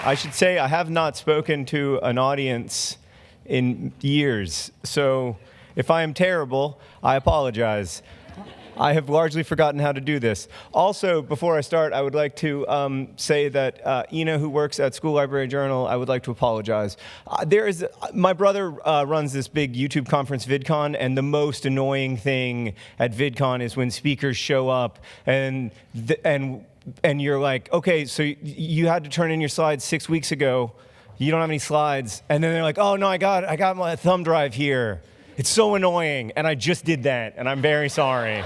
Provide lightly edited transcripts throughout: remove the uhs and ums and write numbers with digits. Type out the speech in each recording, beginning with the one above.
I should say I have not spoken to an audience in years, so if I am terrible, I apologize. I have largely forgotten how to do this. Also, before I start, I would like to say that Ina, who works at School Library Journal, I would like to apologize. My brother runs this big YouTube conference, VidCon, and the most annoying thing at VidCon is when speakers show up and you're like, okay, so you had to turn in your slides 6 weeks ago. You don't have any slides. And then they're like, oh, no, I got my thumb drive here. It's so annoying, and I just did that, and I'm very sorry.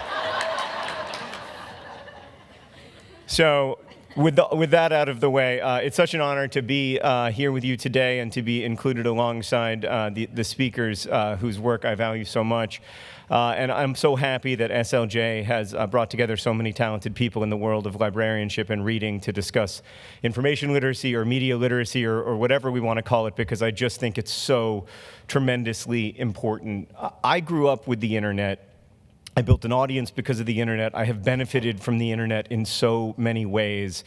So with that out of the way, it's such an honor to be here with you today and to be included alongside the speakers whose work I value so much. And I'm so happy that SLJ has brought together so many talented people in the world of librarianship and reading to discuss information literacy or media literacy or whatever we want to call it, because I just think it's so tremendously important. I grew up with the internet. I built an audience because of the internet. I have benefited from the internet in so many ways.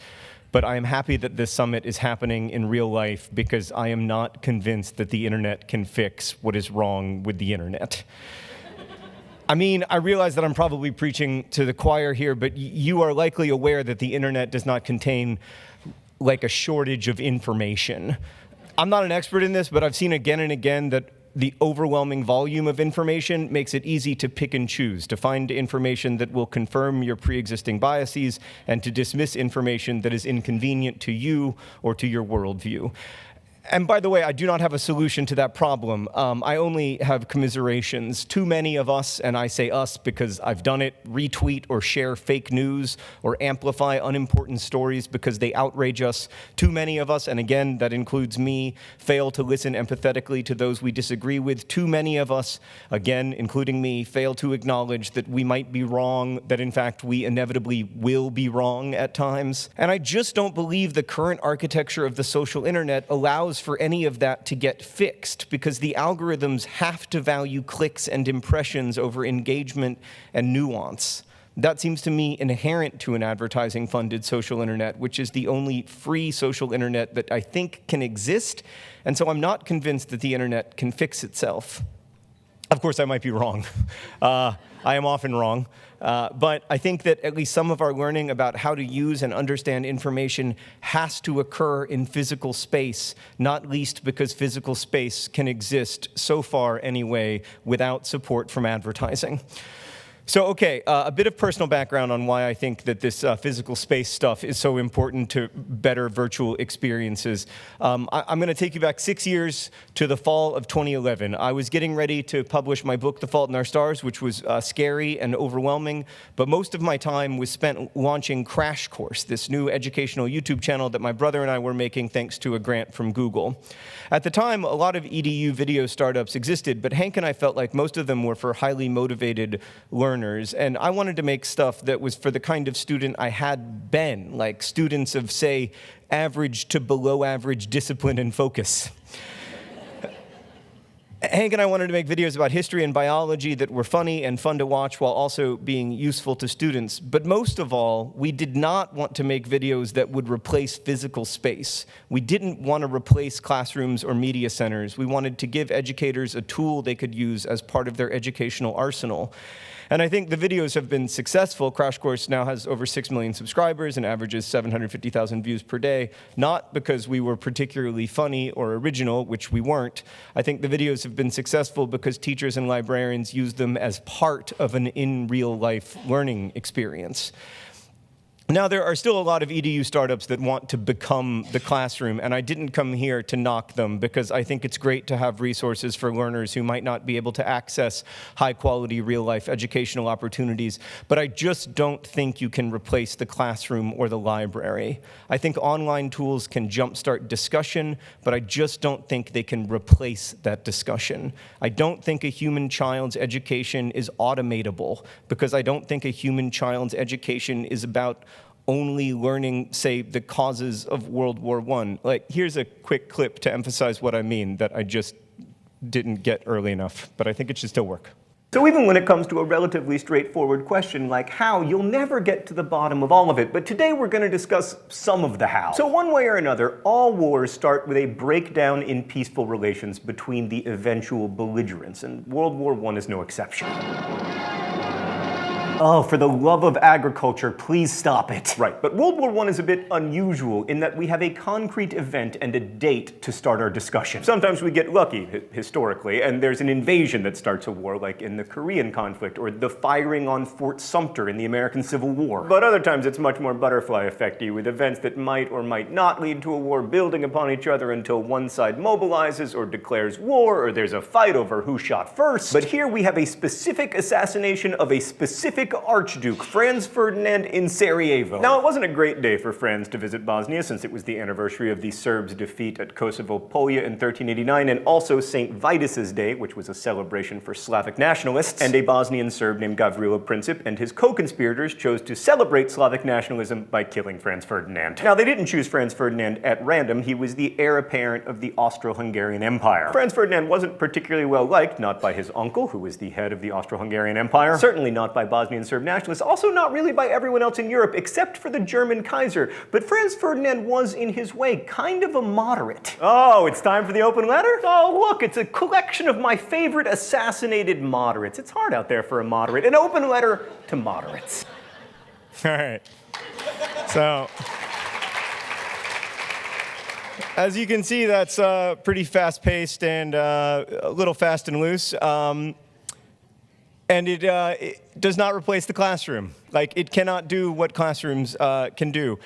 But I am happy that this summit is happening in real life because I am not convinced that the internet can fix what is wrong with the internet. I mean, I realize that I'm probably preaching to the choir here, but you are likely aware that the internet does not contain like a shortage of information. I'm not an expert in this, but I've seen again and again that the overwhelming volume of information makes it easy to pick and choose, to find information that will confirm your pre-existing biases and to dismiss information that is inconvenient to you or to your worldview. And by the way, I do not have a solution to that problem. I only have commiserations. Too many of us, and I say us because I've done it, retweet or share fake news or amplify unimportant stories because they outrage us. Too many of us, and again, that includes me, fail to listen empathetically to those we disagree with. Too many of us, again, including me, fail to acknowledge that we might be wrong, that in fact we inevitably will be wrong at times. And I just don't believe the current architecture of the social internet allows for any of that to get fixed, because the algorithms have to value clicks and impressions over engagement and nuance. That seems to me inherent to an advertising-funded social internet, which is the only free social internet that I think can exist, and so I'm not convinced that the internet can fix itself. Of course, I might be wrong. I am often wrong. But I think that at least some of our learning about how to use and understand information has to occur in physical space, not least because physical space can exist so far anyway without support from advertising. So, okay, a bit of personal background on why I think that this physical space stuff is so important to better virtual experiences. I'm going to take you back 6 years to the fall of 2011. I was getting ready to publish my book, The Fault in Our Stars, which was scary and overwhelming, but most of my time was spent launching Crash Course, this new educational YouTube channel that my brother and I were making thanks to a grant from Google. At the time, a lot of EDU video startups existed, but Hank and I felt like most of them were for highly motivated learners, and I wanted to make stuff that was for the kind of student I had been, like students of, say, average to below average discipline and focus. Hank and I wanted to make videos about history and biology that were funny and fun to watch while also being useful to students. But most of all, we did not want to make videos that would replace physical space. We didn't want to replace classrooms or media centers. We wanted to give educators a tool they could use as part of their educational arsenal. And I think the videos have been successful. Crash Course now has over 6 million subscribers and averages 750,000 views per day, not because we were particularly funny or original, which we weren't. I think the videos have been successful because teachers and librarians use them as part of an in-real-life learning experience. Now, there are still a lot of EDU startups that want to become the classroom, and I didn't come here to knock them because I think it's great to have resources for learners who might not be able to access high-quality, real-life educational opportunities, but I just don't think you can replace the classroom or the library. I think online tools can jumpstart discussion, but I just don't think they can replace that discussion. I don't think a human child's education is automatable because I don't think a human child's education is about only learning, say, the causes of World War I. Like, here's a quick clip to emphasize what I mean that I just didn't get early enough, but I think it should still work. So even when it comes to a relatively straightforward question like how, you'll never get to the bottom of all of it, but today we're going to discuss some of the how. So one way or another, all wars start with a breakdown in peaceful relations between the eventual belligerents, and World War I is no exception. Oh, for the love of agriculture, please stop it. Right, but World War I is a bit unusual in that we have a concrete event and a date to start our discussion. Sometimes we get lucky, historically, and there's an invasion that starts a war, like in the Korean conflict, or the firing on Fort Sumter in the American Civil War. But other times it's much more butterfly effect-y, with events that might or might not lead to a war building upon each other until one side mobilizes or declares war, or there's a fight over who shot first. But here we have a specific assassination of a specific Archduke, Franz Ferdinand in Sarajevo. Now, it wasn't a great day for Franz to visit Bosnia, since it was the anniversary of the Serbs' defeat at Kosovo-Polja in 1389, and also St. Vitus's Day, which was a celebration for Slavic nationalists, and a Bosnian Serb named Gavrilo Princip and his co-conspirators chose to celebrate Slavic nationalism by killing Franz Ferdinand. Now, they didn't choose Franz Ferdinand at random. He was the heir apparent of the Austro-Hungarian Empire. Franz Ferdinand wasn't particularly well liked, not by his uncle, who was the head of the Austro-Hungarian Empire, certainly not by Bosnian Serb nationalists, also not really by everyone else in Europe, except for the German Kaiser. But Franz Ferdinand was, in his way, kind of a moderate. Oh, it's time for the open letter? Oh, look, it's a collection of my favorite assassinated moderates. It's hard out there for a moderate. An open letter to moderates. All right. So, as you can see, that's pretty fast-paced and a little fast and loose. And it does not replace the classroom. Like, it cannot do what classrooms can do.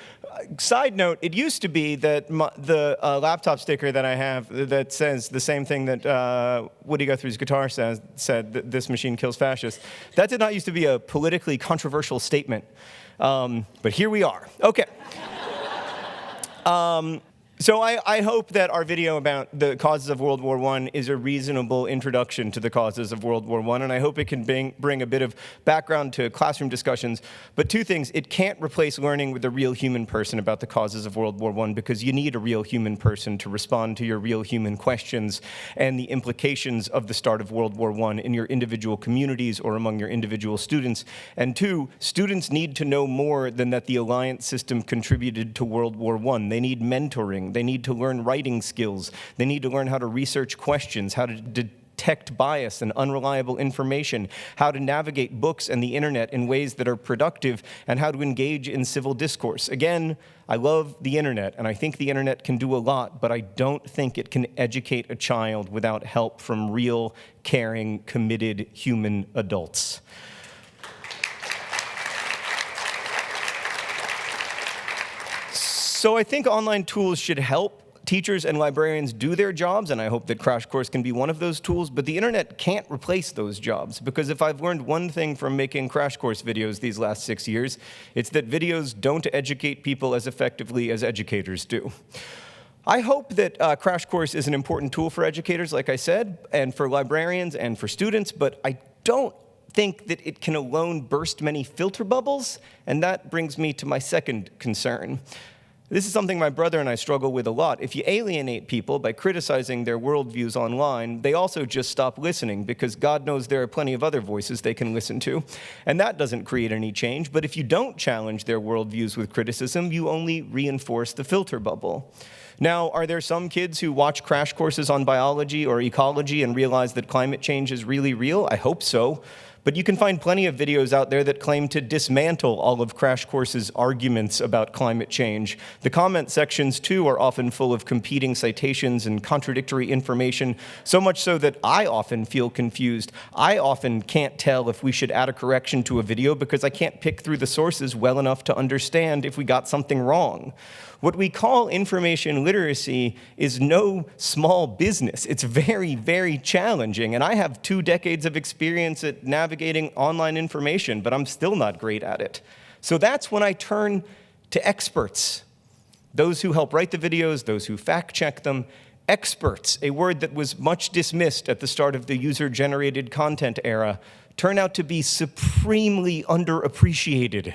Side note, it used to be that the laptop sticker that I have that says the same thing that Woody Guthrie's guitar said that this machine kills fascists. That did not used to be a politically controversial statement. But here we are. Okay. So I hope that our video about the causes of World War I is a reasonable introduction to the causes of World War I, and I hope it can bring a bit of background to classroom discussions. But two things, it can't replace learning with a real human person about the causes of World War I, because you need a real human person to respond to your real human questions and the implications of the start of World War I in your individual communities or among your individual students. And two, students need to know more than that the alliance system contributed to World War I. They need mentoring. They need to learn writing skills. They need to learn how to research questions, how to detect bias and unreliable information, how to navigate books and the internet in ways that are productive, and how to engage in civil discourse. Again, I love the internet, and I think the internet can do a lot, but I don't think it can educate a child without help from real, caring, committed human adults. So I think online tools should help teachers and librarians do their jobs, and I hope that Crash Course can be one of those tools, but the internet can't replace those jobs, because if I've learned one thing from making Crash Course videos these last 6 years, it's that videos don't educate people as effectively as educators do. I hope that Crash Course is an important tool for educators, like I said, and for librarians and for students, but I don't think that it can alone burst many filter bubbles, and that brings me to my second concern. This is something my brother and I struggle with a lot. If you alienate people by criticizing their worldviews online, they also just stop listening, because God knows there are plenty of other voices they can listen to. And that doesn't create any change. But if you don't challenge their worldviews with criticism, you only reinforce the filter bubble. Now, are there some kids who watch crash courses on biology or ecology and realize that climate change is really real? I hope so. But you can find plenty of videos out there that claim to dismantle all of Crash Course's arguments about climate change. The comment sections, too, are often full of competing citations and contradictory information, so much so that I often feel confused. I often can't tell if we should add a correction to a video because I can't pick through the sources well enough to understand if we got something wrong. What we call information literacy is no small business. It's very, very challenging. And I have 2 decades of experience at navigating online information, but I'm still not great at it. So that's when I turn to experts. Those who help write the videos, those who fact check them. Experts, a word that was much dismissed at the start of the user-generated content era, turn out to be supremely underappreciated.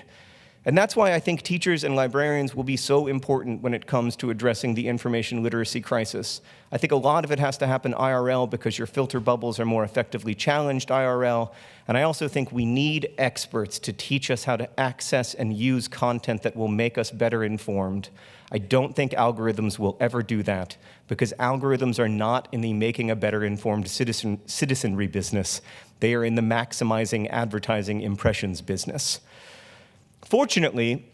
And that's why I think teachers and librarians will be so important when it comes to addressing the information literacy crisis. I think a lot of it has to happen IRL because your filter bubbles are more effectively challenged IRL. And I also think we need experts to teach us how to access and use content that will make us better informed. I don't think algorithms will ever do that because algorithms are not in the making a better informed citizenry business. They are in the maximizing advertising impressions business. Fortunately,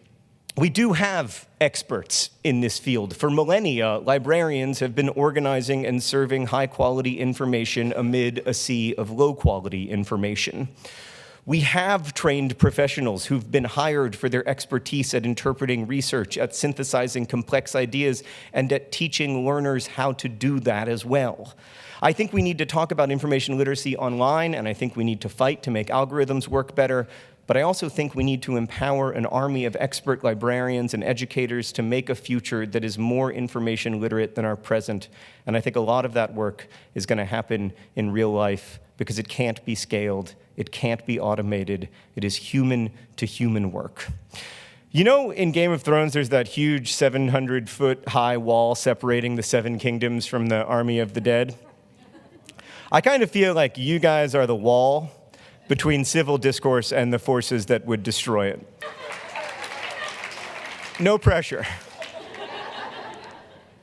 we do have experts in this field. For millennia, librarians have been organizing and serving high-quality information amid a sea of low-quality information. We have trained professionals who've been hired for their expertise at interpreting research, at synthesizing complex ideas, and at teaching learners how to do that as well. I think we need to talk about information literacy online, and I think we need to fight to make algorithms work better. But I also think we need to empower an army of expert librarians and educators to make a future that is more information literate than our present. And I think a lot of that work is going to happen in real life because it can't be scaled, it can't be automated, it is human-to-human work. You know, in Game of Thrones, there's that huge 700-foot-high wall separating the Seven Kingdoms from the army of the dead. I kind of feel like you guys are the wall between civil discourse and the forces that would destroy it. No pressure.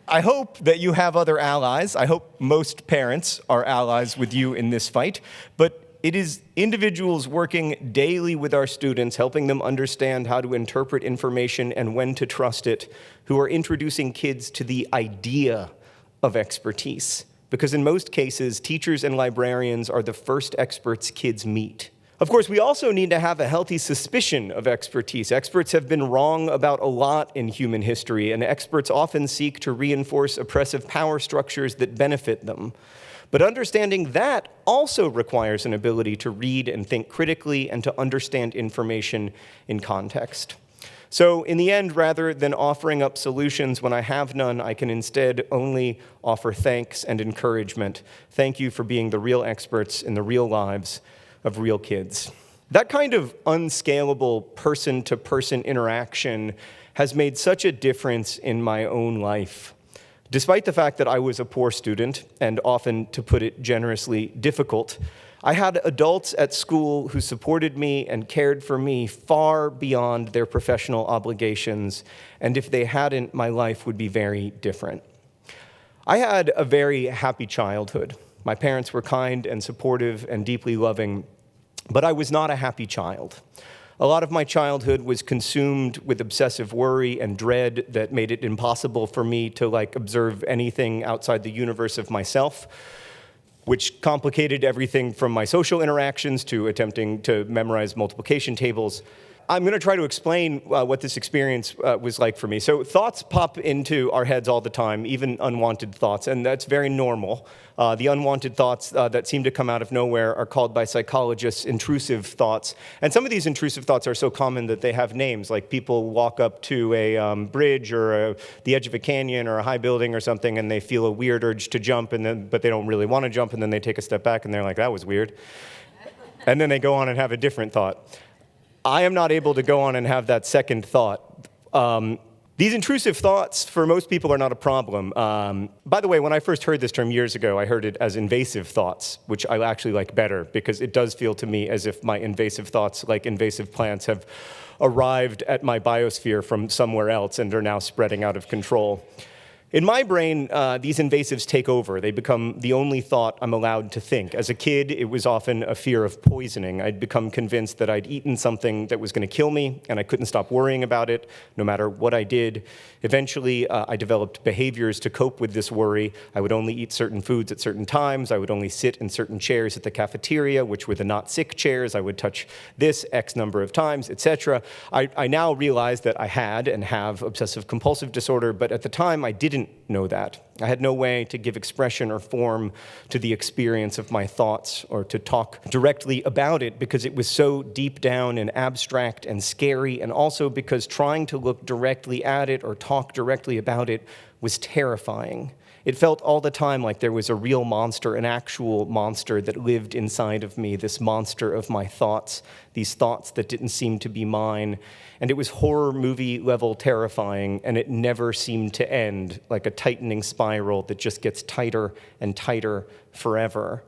I hope that you have other allies. I hope most parents are allies with you in this fight, but it is individuals working daily with our students, helping them understand how to interpret information and when to trust it, who are introducing kids to the idea of expertise. Because in most cases, teachers and librarians are the first experts kids meet. Of course, we also need to have a healthy suspicion of expertise. Experts have been wrong about a lot in human history, and experts often seek to reinforce oppressive power structures that benefit them. But understanding that also requires an ability to read and think critically and to understand information in context. So in the end, rather than offering up solutions when I have none, I can instead only offer thanks and encouragement. Thank you for being the real experts in the real lives of real kids. That kind of unscalable person-to-person interaction has made such a difference in my own life. Despite the fact that I was a poor student, and often, to put it generously, difficult, I had adults at school who supported me and cared for me far beyond their professional obligations, and if they hadn't, my life would be very different. I had a very happy childhood. My parents were kind and supportive and deeply loving, but I was not a happy child. A lot of my childhood was consumed with obsessive worry and dread that made it impossible for me to observe anything outside the universe of myself, which complicated everything from my social interactions to attempting to memorize multiplication tables. I'm going to try to explain what this experience was like for me. So thoughts pop into our heads all the time, even unwanted thoughts, and that's very normal. The unwanted thoughts that seem to come out of nowhere are called by psychologists intrusive thoughts. And some of these intrusive thoughts are so common that they have names, like people walk up to a bridge or the edge of a canyon or a high building or something, and they feel a weird urge to jump, but they don't really want to jump, and then they take a step back, and they're like, that was weird. And then they go on and have a different thought. I am not able to go on and have that second thought. These intrusive thoughts, for most people, are not a problem. By the way, when I first heard this term years ago, I heard it as invasive thoughts, which I actually like better, because it does feel to me as if my invasive thoughts, like invasive plants, have arrived at my biosphere from somewhere else and are now spreading out of control. In my brain, these invasives take over. They become the only thought I'm allowed to think. As a kid, it was often a fear of poisoning. I'd become convinced that I'd eaten something that was going to kill me, and I couldn't stop worrying about it, no matter what I did. Eventually, I developed behaviors to cope with this worry. I would only eat certain foods at certain times. I would only sit in certain chairs at the cafeteria, which were the not sick chairs. I would touch this X number of times, etc. I now realize that I had and have obsessive compulsive disorder, but at the time, I didn't know that. I had no way to give expression or form to the experience of my thoughts or to talk directly about it because it was so deep down and abstract and scary, and also because trying to look directly at it or talk directly about it was terrifying. It felt all the time like there was a real monster, an actual monster that lived inside of me, this monster of my thoughts, these thoughts that didn't seem to be mine. And it was horror movie level terrifying, and it never seemed to end, like a tightening spiral that just gets tighter and tighter forever.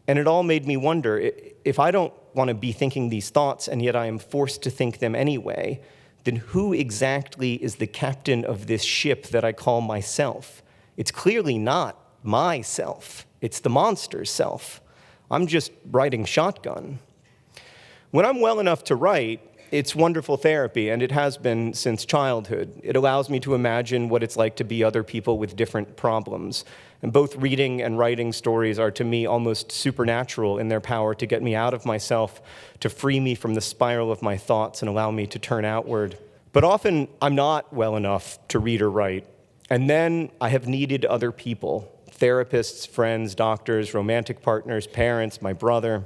And it all made me wonder, if I don't want to be thinking these thoughts, and yet I am forced to think them anyway, then who exactly is the captain of this ship that I call myself? It's clearly not myself. It's the monster's self. I'm just riding shotgun. When I'm well enough to write, it's wonderful therapy, and it has been since childhood. It allows me to imagine what it's like to be other people with different problems. And both reading and writing stories are, to me, almost supernatural in their power to get me out of myself, to free me from the spiral of my thoughts and allow me to turn outward. But often, I'm not well enough to read or write. And then I have needed other people, therapists, friends, doctors, romantic partners, parents, my brother.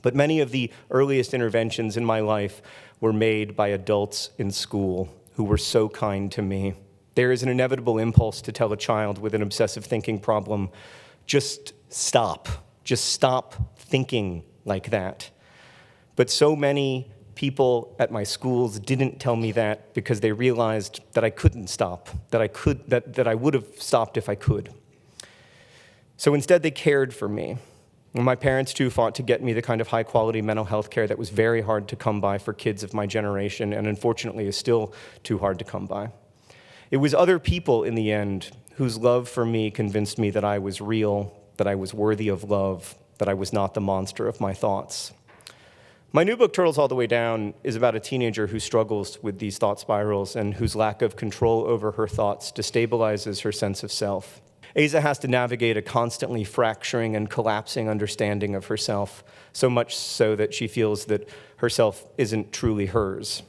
But many of the earliest interventions in my life were made by adults in school who were so kind to me. There is an inevitable impulse to tell a child with an obsessive thinking problem, just stop thinking like that. But so many people at my schools didn't tell me that because they realized that I couldn't stop, that I would have stopped if I could. So instead, they cared for me. And my parents, too, fought to get me the kind of high-quality mental health care that was very hard to come by for kids of my generation, and unfortunately is still too hard to come by. It was other people, in the end, whose love for me convinced me that I was real, that I was worthy of love, that I was not the monster of my thoughts. My new book, Turtles All the Way Down, is about a teenager who struggles with these thought spirals and whose lack of control over her thoughts destabilizes her sense of self. Aza has to navigate a constantly fracturing and collapsing understanding of herself, so much so that she feels that herself isn't truly hers.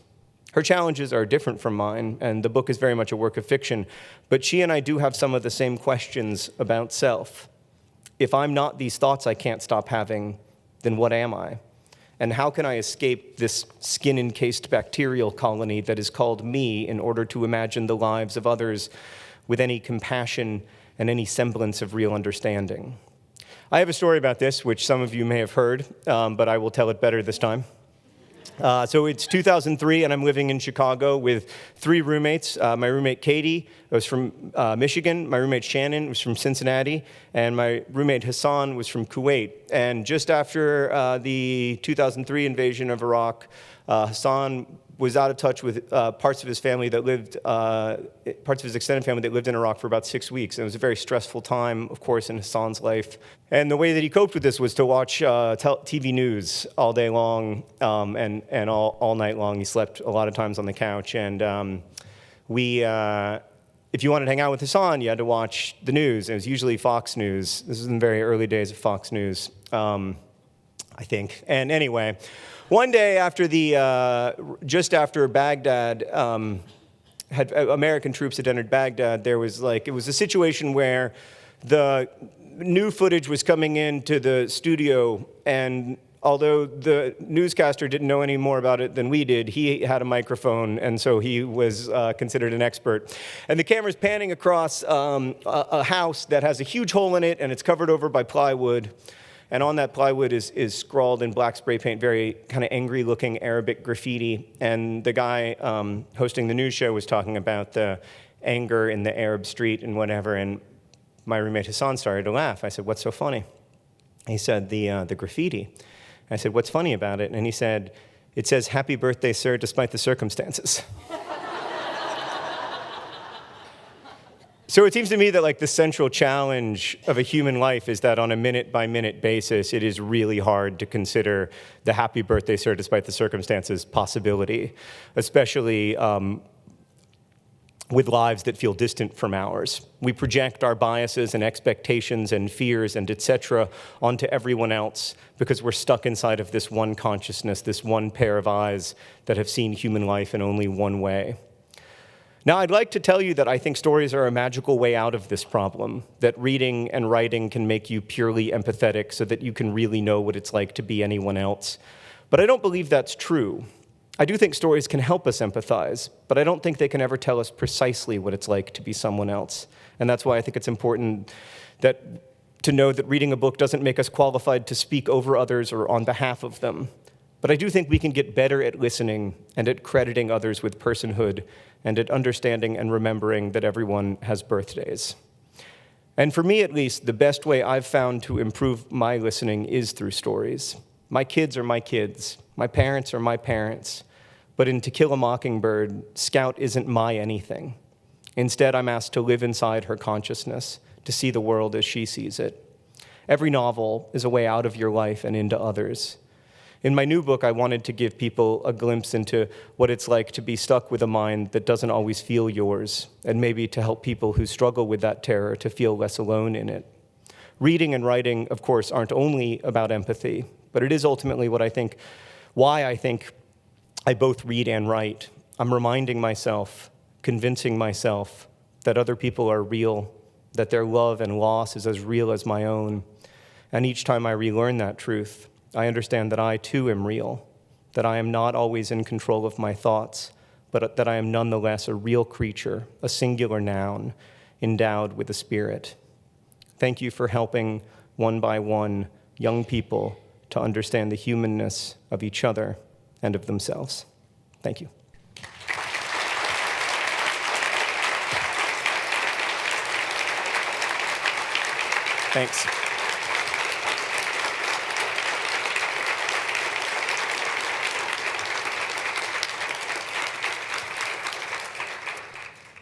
Her challenges are different from mine, and the book is very much a work of fiction, but she and I do have some of the same questions about self. If I'm not these thoughts I can't stop having, then what am I? And how can I escape this skin-encased bacterial colony that is called me in order to imagine the lives of others with any compassion and any semblance of real understanding? I have a story about this, which some of you may have heard, but I will tell it better this time. So it's 2003, and I'm living in Chicago with 3 roommates. My roommate Katie was from Michigan, my roommate Shannon was from Cincinnati, and my roommate Hassan was from Kuwait. And just after the 2003 invasion of Iraq, Hassan was out of touch with parts of his family that lived, parts of his extended family that lived in Iraq for about 6 weeks. And it was a very stressful time, of course, in Hassan's life. And the way that he coped with this was to watch TV news all day long and all night long. He slept a lot of times on the couch. And if you wanted to hang out with Hassan, you had to watch the news. It was usually Fox News. This is in the very early days of Fox News, I think. And anyway, one day after just after Baghdad, American troops had entered Baghdad, it was a situation where the new footage was coming into the studio, and although the newscaster didn't know any more about it than we did, he had a microphone, and so he was considered an expert. And the camera's panning across a house that has a huge hole in it, and it's covered over by plywood. And on that plywood is scrawled in black spray paint, very kind of angry-looking Arabic graffiti. And the guy hosting the news show was talking about the anger in the Arab street and whatever. And my roommate Hassan started to laugh. I said, "What's so funny?" He said, the graffiti. I said, "What's funny about it?" And he said, "It says, 'Happy birthday, sir, despite the circumstances.'" So it seems to me that the central challenge of a human life is that on a minute-by-minute basis, it is really hard to consider the happy birthday, sir, despite the circumstances possibility, especially with lives that feel distant from ours. We project our biases and expectations and fears and etc. onto everyone else because we're stuck inside of this one consciousness, this one pair of eyes that have seen human life in only one way. Now, I'd like to tell you that I think stories are a magical way out of this problem, that reading and writing can make you purely empathetic so that you can really know what it's like to be anyone else. But I don't believe that's true. I do think stories can help us empathize, but I don't think they can ever tell us precisely what it's like to be someone else. And that's why I think it's important to know that reading a book doesn't make us qualified to speak over others or on behalf of them. But I do think we can get better at listening and at crediting others with personhood and at understanding and remembering that everyone has birthdays. And for me, at least, the best way I've found to improve my listening is through stories. My kids are my kids. My parents are my parents. But in To Kill a Mockingbird, Scout isn't my anything. Instead, I'm asked to live inside her consciousness, to see the world as she sees it. Every novel is a way out of your life and into others. In my new book, I wanted to give people a glimpse into what it's like to be stuck with a mind that doesn't always feel yours, and maybe to help people who struggle with that terror to feel less alone in it. Reading and writing, of course, aren't only about empathy, but it is ultimately why I think I both read and write. I'm reminding myself, convincing myself that other people are real, that their love and loss is as real as my own. And each time I relearn that truth, I understand that I too am real, that I am not always in control of my thoughts, but that I am nonetheless a real creature, a singular noun, endowed with a spirit. Thank you for helping, one by one, young people to understand the humanness of each other and of themselves. Thank you. Thanks.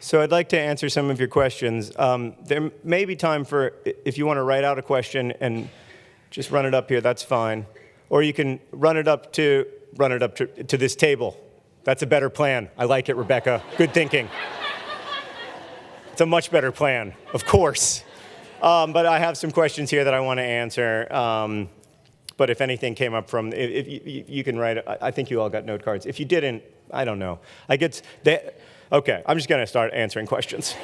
So I'd like to answer some of your questions. There may be time for, if you want to write out a question and just run it up here, that's fine. Or you can run it up to this table. That's a better plan. I like it, Rebecca. Good thinking. It's a much better plan, of course. But I have some questions here that I want to answer. But if anything came up from, if you can write, I think you all got note cards. If you didn't, I don't know. Okay, I'm just going to start answering questions.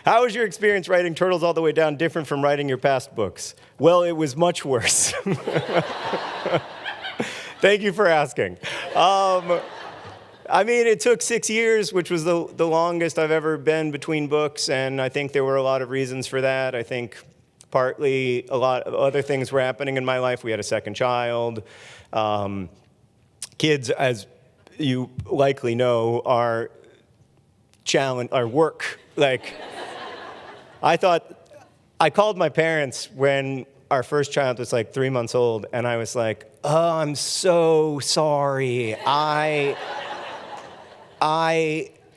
How was your experience writing Turtles All the Way Down different from writing your past books? Well, it was much worse. Thank you for asking. I mean, it took 6 years, which was the longest I've ever been between books, and I think there were a lot of reasons for that. I think partly a lot of other things were happening in my life. We had a second child. Kids, as you likely know, are work. Like, I called my parents when our first child was like 3 months old, and I was like, oh, I'm so sorry. I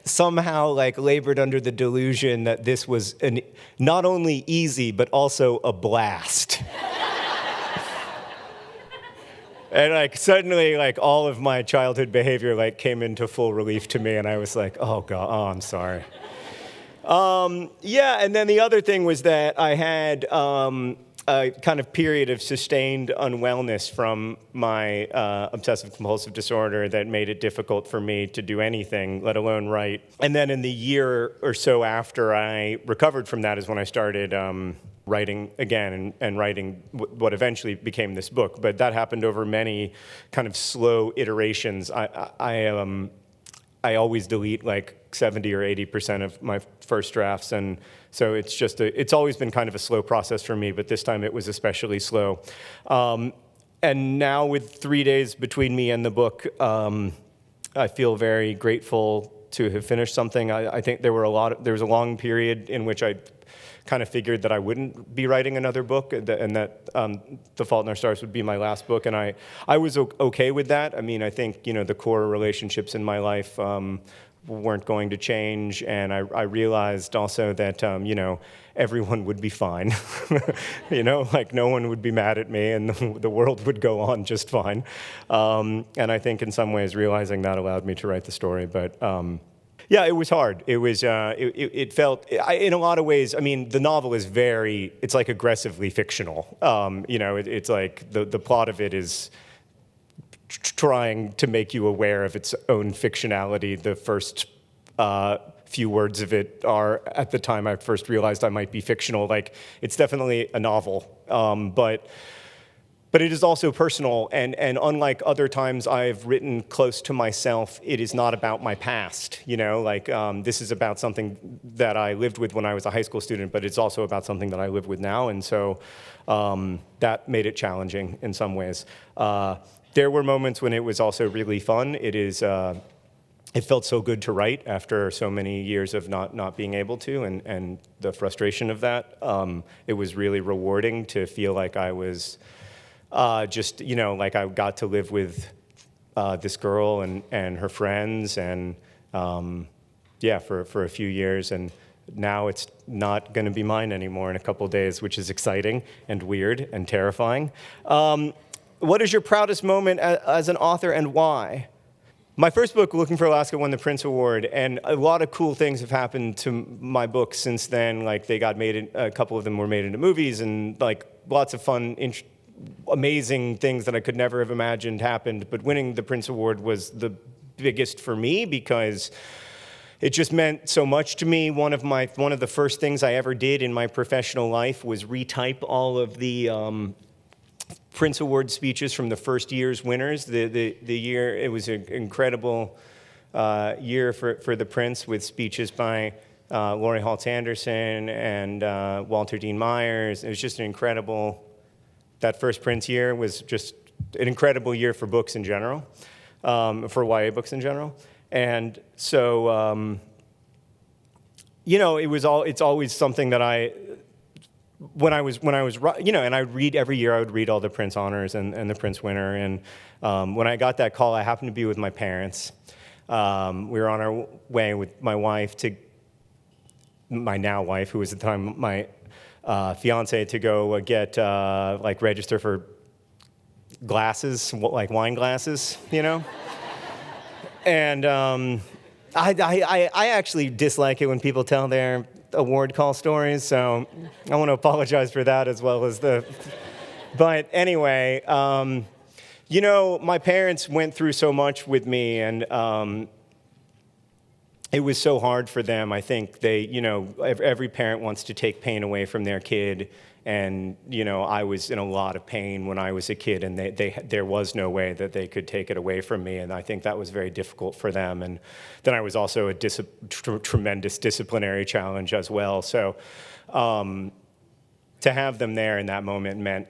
somehow labored under the delusion that this was not only easy, but also a blast. And suddenly all of my childhood behavior came into full relief to me, and I was like, oh God, oh, I'm sorry. Yeah, and then the other thing was that I had a kind of period of sustained unwellness from my obsessive compulsive disorder that made it difficult for me to do anything, let alone write. And then in the year or so after I recovered from that is when I started writing again and writing what eventually became this book. But that happened over many kind of slow iterations. I always delete 70 or 80% of my first drafts, and so it's always been kind of a slow process for me, but this time it was especially slow. And now with 3 days between me and the book, I feel very grateful to have finished something. I think there was a long period in which I kind of figured that I wouldn't be writing another book, and that The Fault in Our Stars would be my last book, and I was okay with that. I mean, I think the core relationships in my life weren't going to change, and I realized also that everyone would be fine. No one would be mad at me, and the world would go on just fine. And I think in some ways realizing that allowed me to write the story, but. Yeah, it was hard. It was. It felt, in a lot of ways. I mean, the novel is it's aggressively fictional. It's like the plot of it is trying to make you aware of its own fictionality. The first few words of it are, at the time I first realized I might be fictional. It's definitely a novel, but But it is also personal, and unlike other times I've written close to myself, it is not about my past, this is about something that I lived with when I was a high school student, but it's also about something that I live with now, and so that made it challenging in some ways. There were moments when it was also really fun. It felt so good to write after so many years of not being able to, and the frustration of that. It was really rewarding to feel like I was like I got to live with this girl and her friends, and for a few years, and now it's not going to be mine anymore in a couple days, which is exciting and weird and terrifying. What is your proudest moment as an author, and why? My first book, Looking for Alaska, won the Prince Award, and a lot of cool things have happened to my books since then. Like they got made, a couple of them were made into movies, and like lots of fun, amazing things that I could never have imagined happened. But winning the Prince Award was the biggest for me because it just meant so much to me. One of the first things I ever did in my professional life was retype all of the Prince Award speeches from the first year's winners. The year, it was an incredible year for the Prince, with speeches by Laurie Haltz Anderson and Walter Dean Myers. It was just an incredible, that first Prince year was just an incredible year for books in general, for YA books in general. And so, it's always something that when I was, and I read every year, I would read all the Prince honors and the Prince winner. And when I got that call, I happened to be with my parents. We were on our way with my wife my now wife, who was at the time my fiance, to go get, register for glasses, like wine glasses, And I actually dislike it when people tell their award call stories, so I want to apologize for that as well as But anyway, my parents went through so much with me, and it was so hard for them. I think they, every parent wants to take pain away from their kid, and I was in a lot of pain when I was a kid, and there was no way that they could take it away from me, and I think that was very difficult for them. And then I was also a tremendous disciplinary challenge as well. So to have them there in that moment meant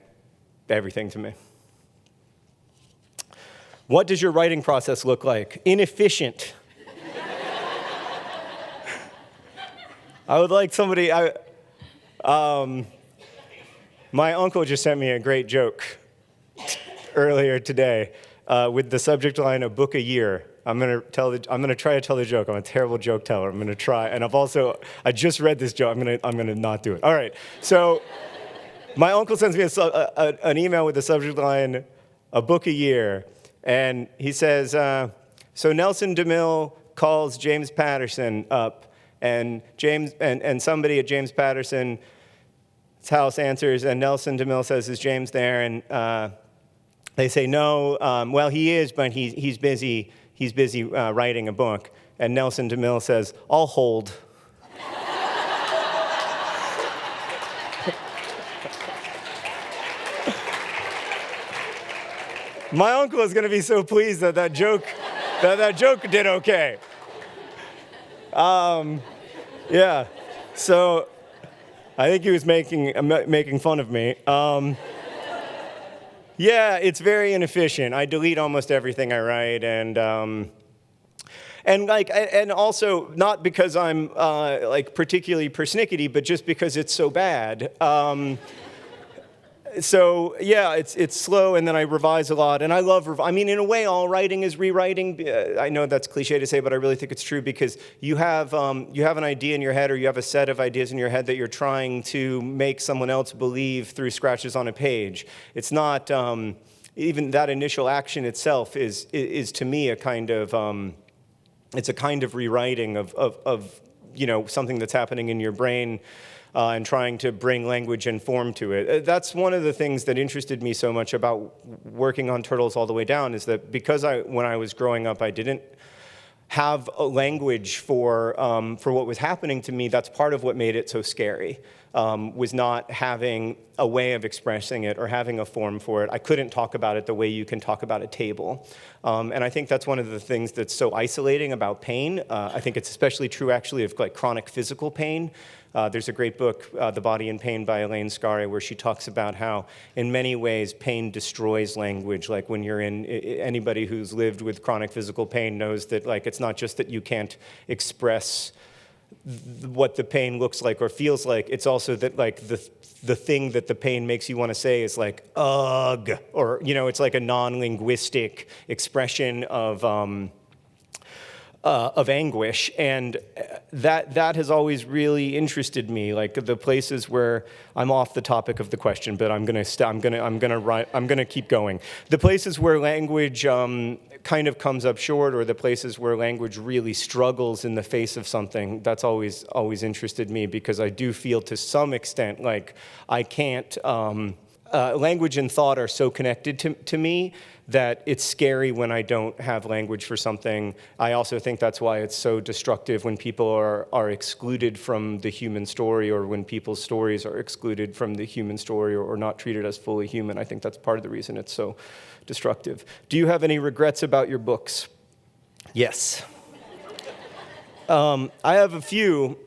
everything to me. What does your writing process look like? Inefficient. I would like somebody. My uncle just sent me a great joke earlier today with the subject line, "A book a year." I'm gonna try to tell the joke. I'm a terrible joke teller. I'm gonna try, and I just read this joke. I'm gonna not do it. All right. So my uncle sends me an email with the subject line, "A book a year," and he says, "So Nelson DeMille calls James Patterson up, and somebody at James Patterson's house answers, and Nelson DeMille says, 'Is James there?' And they say, 'No, well, he is, but he's busy. He's busy writing a book.' And Nelson DeMille says, 'I'll hold.'" My uncle is going to be so pleased that joke did okay. Yeah, so I think he was making fun of me. Yeah, it's very inefficient. I delete almost everything I write, and also not because I'm particularly persnickety, but just because it's so bad. So yeah, it's slow, and then I revise a lot, and I love in a way, all writing is rewriting. I know that's cliche to say, but I really think it's true, because you have an idea in your head, or you have a set of ideas in your head that you're trying to make someone else believe through scratches on a page. It's not even that initial action itself is to me a kind of it's a kind of rewriting of something that's happening in your brain. And trying to bring language and form to it. That's one of the things that interested me so much about working on Turtles All the Way Down, is that because when I was growing up, I didn't have a language for what was happening to me. That's part of what made it so scary, was not having a way of expressing it or having a form for it. I couldn't talk about it the way you can talk about a table. And I think that's one of the things that's so isolating about pain. I think it's especially true, actually, of like chronic physical pain. There's a great book, The Body in Pain by Elaine Scarry, where she talks about how, in many ways, pain destroys language. Like when you're in, anybody who's lived with chronic physical pain knows that like it's not just that you can't express what the pain looks like or feels like, it's also that like the thing that the pain makes you want to say is like, ugh, or, you know, it's like a non-linguistic expression of anguish, and that has always really interested me. Like the places where I'm off the topic of the question, but I'm gonna keep going. The places where language kind of comes up short, or the places where language really struggles in the face of something. That's always interested me, because I do feel to some extent like I can't. Language and thought are so connected to me that it's scary when I don't have language for something. I also think that's why it's so destructive when people are excluded from the human story, or when people's stories are excluded from the human story, or not treated as fully human. I think that's part of the reason it's so destructive. Do you have any regrets about your books? Yes. I have a few.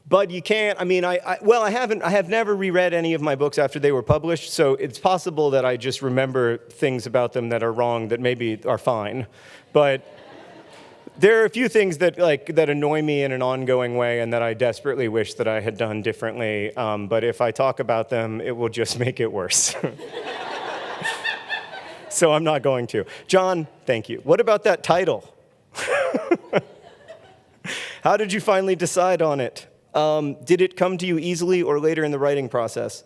But you can't, I mean, I have never reread any of my books after they were published, so it's possible that I just remember things about them that are wrong that maybe are fine. But there are a few things that annoy me in an ongoing way and that I desperately wish that I had done differently. But if I talk about them, it will just make it worse. So I'm not going to. John, thank you. What about that title? How did you finally decide on it? Did it come to you easily or later in the writing process?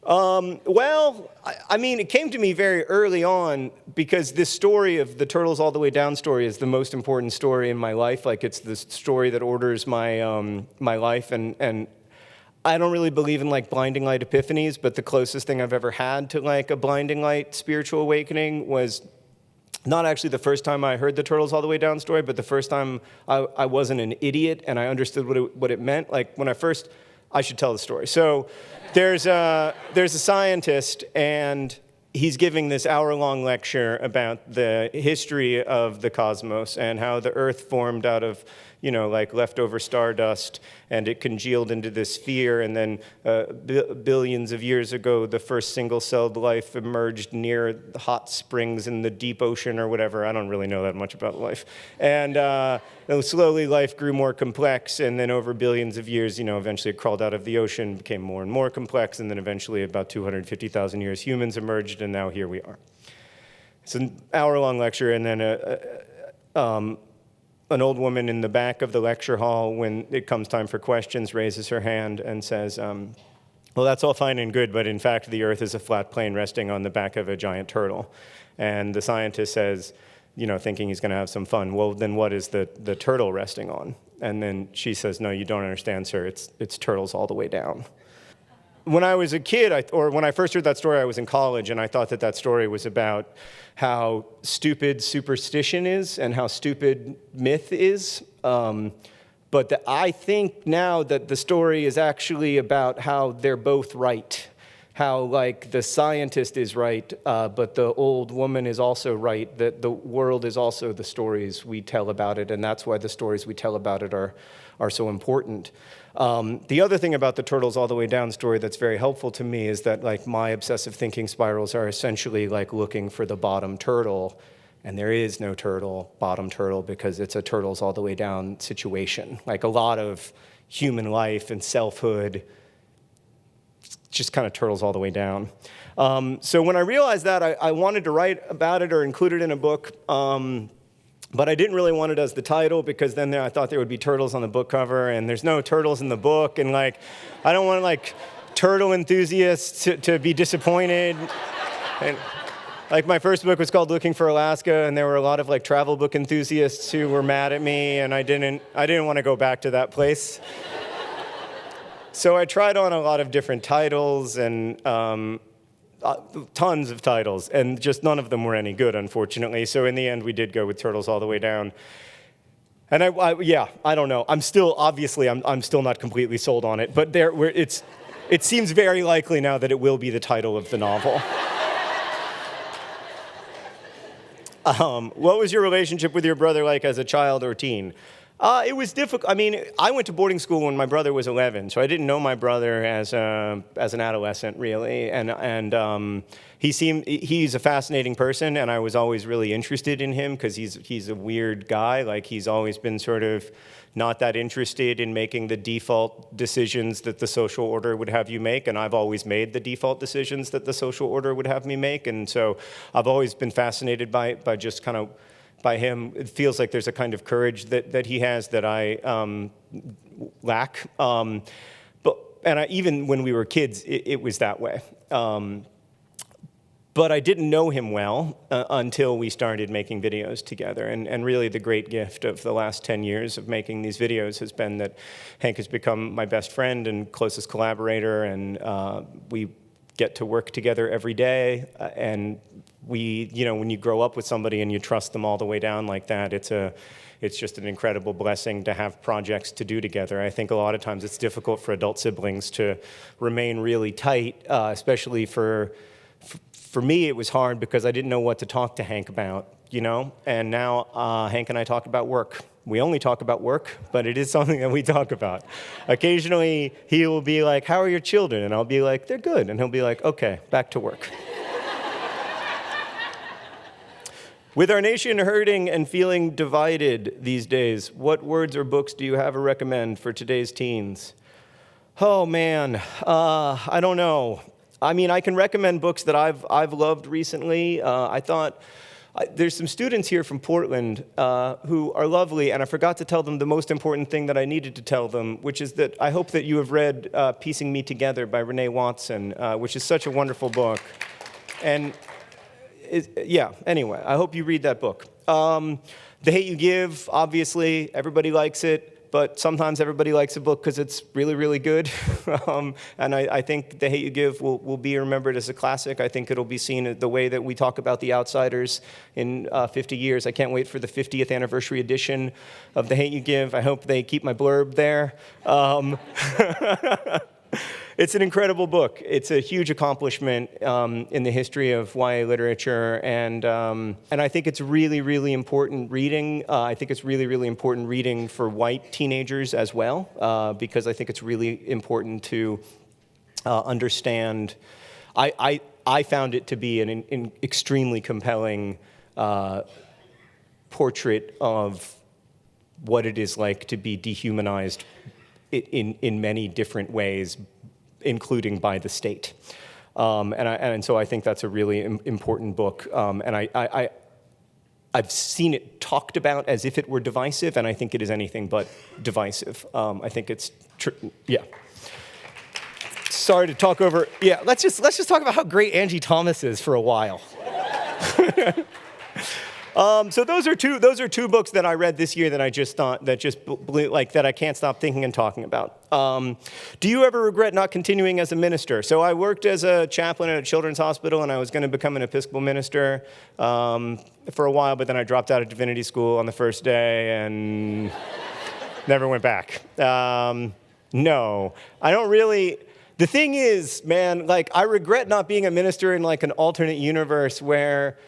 Well, I mean, it came to me very early on, because this story of the Turtles All the Way Down story is the most important story in my life. Like, it's the story that orders my my life, and I don't really believe in like blinding light epiphanies, but the closest thing I've ever had to like a blinding light spiritual awakening was not actually the first time I heard the Turtles All the Way Down story, but the first time I wasn't an idiot and I understood what it meant. Like when I should tell the story. So there's a scientist, and he's giving this hour-long lecture about the history of the cosmos and how the Earth formed out of, you know, like leftover stardust, and it congealed into this sphere, and then billions of years ago, the first single-celled life emerged near the hot springs in the deep ocean or whatever. I don't really know that much about life. And slowly life grew more complex, and then over billions of years, you know, eventually it crawled out of the ocean, became more and more complex, and then eventually about 250,000 years, humans emerged, and now here we are. It's an hour-long lecture, and then an old woman in the back of the lecture hall, when it comes time for questions, raises her hand and says, well, that's all fine and good, but in fact, the Earth is a flat plane resting on the back of a giant turtle. And the scientist says, you know, thinking he's going to have some fun, well, then what is the turtle resting on? And then she says, no, you don't understand, sir. It's turtles all the way down. When I was a kid, or when I first heard that story, I was in college, and I thought that story was about how stupid superstition is and how stupid myth is. But I think now that the story is actually about how they're both right. How, like, the scientist is right, but the old woman is also right, that the world is also the stories we tell about it, and that's why the stories we tell about it are so important. The other thing about the Turtles All the Way Down story that's very helpful to me is that, like, my obsessive thinking spirals are essentially like looking for the bottom turtle, and there is no bottom turtle, because it's a turtles all the way down situation. Like a lot of human life and selfhood, just kind of turtles all the way down. So when I realized that, I wanted to write about it or include it in a book, but I didn't really want it as the title, because then I thought there would be turtles on the book cover, and there's no turtles in the book, and like, I don't want like turtle enthusiasts to be disappointed. And like my first book was called Looking for Alaska, and there were a lot of like travel book enthusiasts who were mad at me, and I didn't want to go back to that place. So I tried on a lot of different titles and tons of titles, and just none of them were any good, unfortunately. So in the end, we did go with Turtles All the Way Down. And I don't know. I'm still not completely sold on it, but it seems very likely now that it will be the title of the novel. What was your relationship with your brother like as a child or teen? It was difficult. I mean, I went to boarding school when my brother was 11, so I didn't know my brother as an adolescent, really. And he's a fascinating person, and I was always really interested in him because he's a weird guy. Like, he's always been sort of not that interested in making the default decisions that the social order would have you make, and I've always made the default decisions that the social order would have me make, and so I've always been fascinated by just kind of by him. It feels like there's a kind of courage that he has that I lack. Even when we were kids, it was that way. But I didn't know him well until we started making videos together. And really the great gift of the last 10 years of making these videos has been that Hank has become my best friend and closest collaborator, and we get to work together every day. And when you grow up with somebody and you trust them all the way down like that, it's just an incredible blessing to have projects to do together. I think a lot of times it's difficult for adult siblings to remain really tight, especially for me. It was hard because I didn't know what to talk to Hank about, and now Hank and I talk about work. We only talk about work, but it is something that we talk about. Occasionally, he will be like, "How are your children?" And I'll be like, "They're good." And he'll be like, "Okay, back to work." With our nation hurting and feeling divided these days, what words or books do you have or recommend for today's teens? Oh, man, I don't know. I mean, I can recommend books that I've loved recently. There's some students here from Portland who are lovely, and I forgot to tell them the most important thing that I needed to tell them, which is that I hope that you have read Piecing Me Together by Renee Watson, which is such a wonderful book. And anyway, I hope you read that book. The Hate You Give, obviously, everybody likes it. But sometimes everybody likes a book because it's really, really good. And I think The Hate You Give will be remembered as a classic. I think it'll be seen the way that we talk about The Outsiders in 50 years. I can't wait for the 50th anniversary edition of The Hate You Give. I hope they keep my blurb there. It's an incredible book. It's a huge accomplishment in the history of YA literature, and I think it's really, really important reading. I think it's really, really important reading for white teenagers as well, because I think it's really important to understand. I found it to be an extremely compelling portrait of what it is like to be dehumanized in many different ways, including by the state. And so I think that's a really important book. And I've seen it talked about as if it were divisive, and I think it is anything but divisive. I think it's Sorry to talk over. Yeah, let's just talk about how great Angie Thomas is for a while. So those are two books that I read this year that I just thought that I can't stop thinking and talking about. Do you ever regret not continuing as a minister? So I worked as a chaplain at a children's hospital, and I was going to become an Episcopal minister for a while, but then I dropped out of divinity school on the first day and never went back. No, I don't really. The thing is, man, I regret not being a minister in an alternate universe where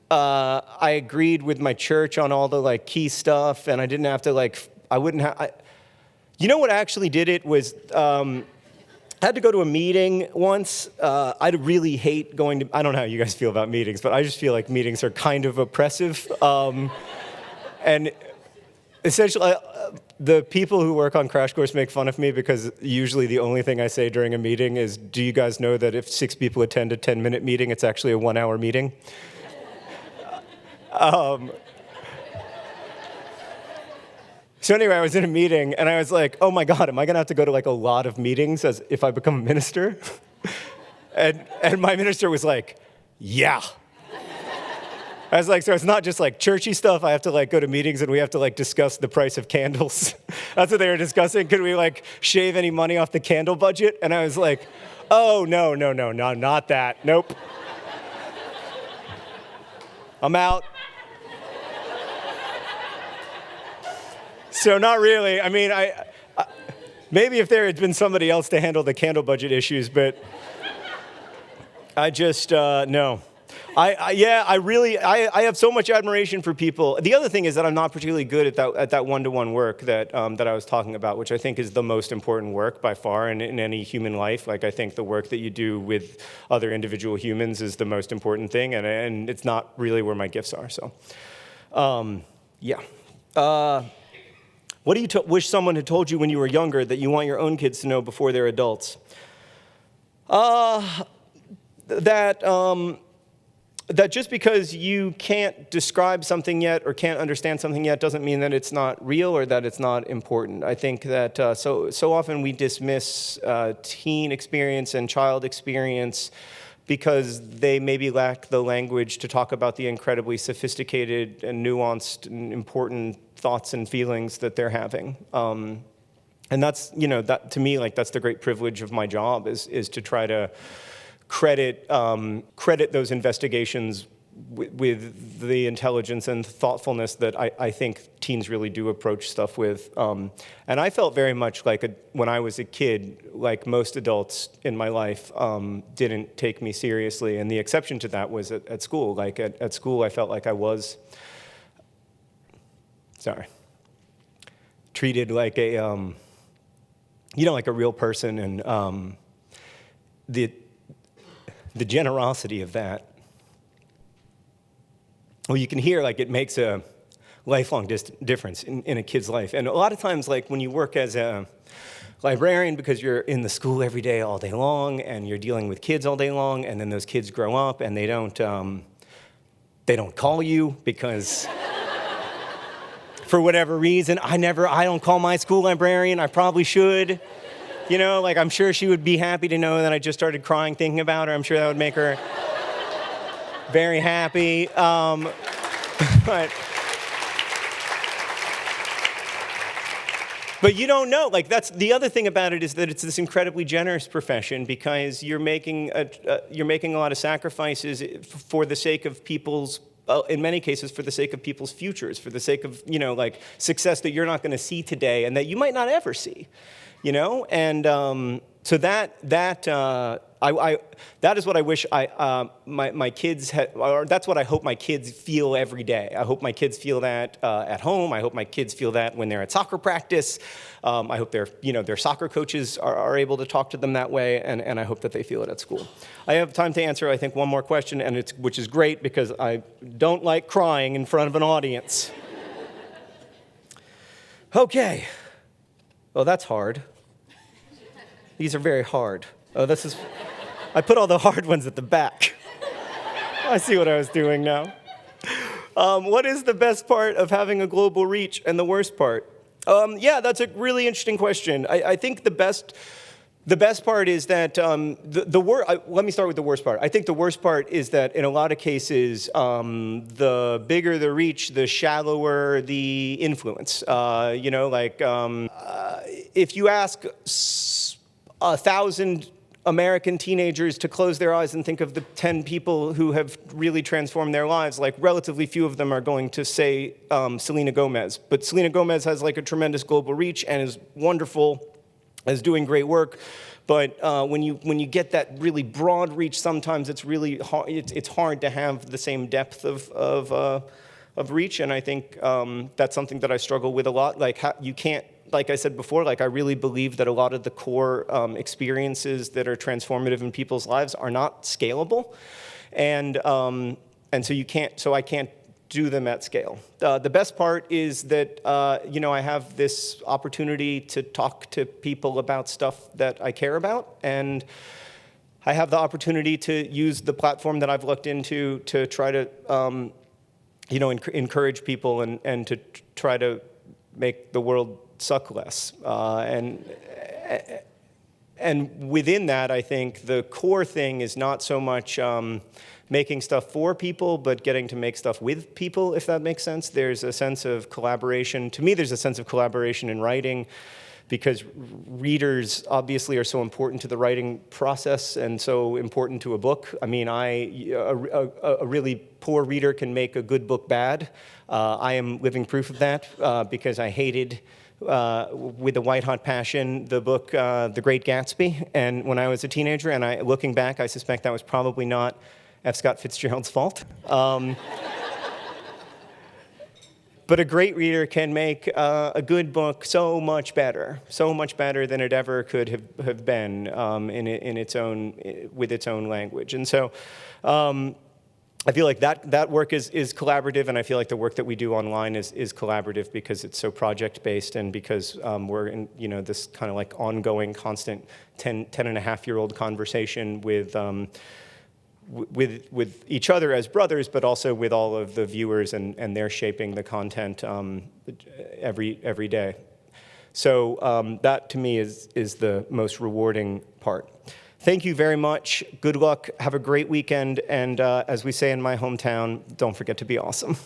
I agreed with my church on all the key stuff, and I didn't have to I wouldn't have. You know what actually did it was I had to go to a meeting once. I really hate going to. I don't know how you guys feel about meetings, but I just feel like meetings are kind of oppressive, and essentially. The people who work on Crash Course make fun of me because usually the only thing I say during a meeting is, "Do you guys know that if 6 people attend a 10-minute meeting, it's actually a 1-hour meeting?" So anyway, I was in a meeting, and I was like, "Oh my God, am I going to have to go to a lot of meetings as if I become a minister?" and my minister was like, "Yeah." I was like, "So it's not just churchy stuff. I have to go to meetings and we have to discuss the price of candles." That's what they were discussing. Could we shave any money off the candle budget? And I was like, "Oh, no, not that. Nope. I'm out." So not really. I mean, maybe if there had been somebody else to handle the candle budget issues, but I just, no. I have so much admiration for people. The other thing is that I'm not particularly good at that one-to-one work that I was talking about, which I think is the most important work by far in any human life. Like, I think the work that you do with other individual humans is the most important thing, and it's not really where my gifts are. So, yeah. What do you wish someone had told you when you were younger that you want your own kids to know before they're adults? That just because you can't describe something yet or can't understand something yet doesn't mean that it's not real or that it's not important. I think that so often we dismiss teen experience and child experience because they maybe lack the language to talk about the incredibly sophisticated and nuanced and important thoughts and feelings that they're having. And that's, that to me, like, that's the great privilege of my job is to try to credit those investigations with the intelligence and thoughtfulness that I think teens really do approach stuff with. And I felt very much like when I was a kid, like most adults in my life, didn't take me seriously. And the exception to that was at school. Like at school, I felt like I was, treated like a, like a real person, and the generosity of that. Well, you can hear, like, it makes a lifelong difference in a kid's life. And a lot of times, like, when you work as a librarian, because you're in the school every day, all day long, and you're dealing with kids all day long, and then those kids grow up, and they don't call you because for whatever reason, I don't call my school librarian. I probably should. Like, I'm sure she would be happy to know that I just started crying thinking about her. I'm sure that would make her very happy. But you don't know. Like, that's the other thing about it, is that it's this incredibly generous profession because you're making a lot of sacrifices for the sake of people's, in many cases, for the sake of people's futures, for the sake of, like, success that you're not going to see today and that you might not ever see. And so that is what I wish my kids had, or that's what I hope my kids feel every day. I hope my kids feel that at home. I hope my kids feel that when they're at soccer practice. I hope their soccer coaches are able to talk to them that way, and I hope that they feel it at school. I have time to answer, I think, one more question, which is great because I don't like crying in front of an audience. Okay. Oh, that's hard. These are very hard. Oh, I put all the hard ones at the back. I see what I was doing now. What is the best part of having a global reach and the worst part? That's a really interesting question. I think the best part is that let me start with the worst part. I think the worst part is that in a lot of cases, the bigger the reach, the shallower the influence. If you ask 1,000 American teenagers to close their eyes and think of the 10 people who have really transformed their lives, like, relatively few of them are going to say Selena Gomez. But Selena Gomez has, like, a tremendous global reach and is wonderful, is doing great work. But when you get that really broad reach, sometimes it's really hard. It's hard to have the same depth of reach, and I think that's something that I struggle with a lot. Like, you can't. Like I said before, like, I really believe that a lot of the core experiences that are transformative in people's lives are not scalable, and so I can't do them at scale. The best part is that I have this opportunity to talk to people about stuff that I care about, and I have the opportunity to use the platform that I've looked into to try to encourage people and to try to make the world suck less. And within that, I think the core thing is not so much making stuff for people, but getting to make stuff with people, if that makes sense. There's a sense of collaboration. To me, there's a sense of collaboration in writing because readers obviously are so important to the writing process and so important to a book. I mean, a really poor reader can make a good book bad. I am living proof of that because I hated with a white-hot passion the book The Great Gatsby, and when I was a teenager, and looking back, I suspect that was probably not F. Scott Fitzgerald's fault. But a great reader can make a good book so much better than it ever could have been in its own, with its own language. And so I feel like that work is collaborative, and I feel like the work that we do online is collaborative because it's so project-based and because we're in this kind of like ongoing, constant 10-and-a-half-year-old conversation with each other as brothers, but also with all of the viewers, and they're shaping the content every day. So that, to me, is the most rewarding part. Thank you very much. Good luck. Have a great weekend. And as we say in my hometown, don't forget to be awesome.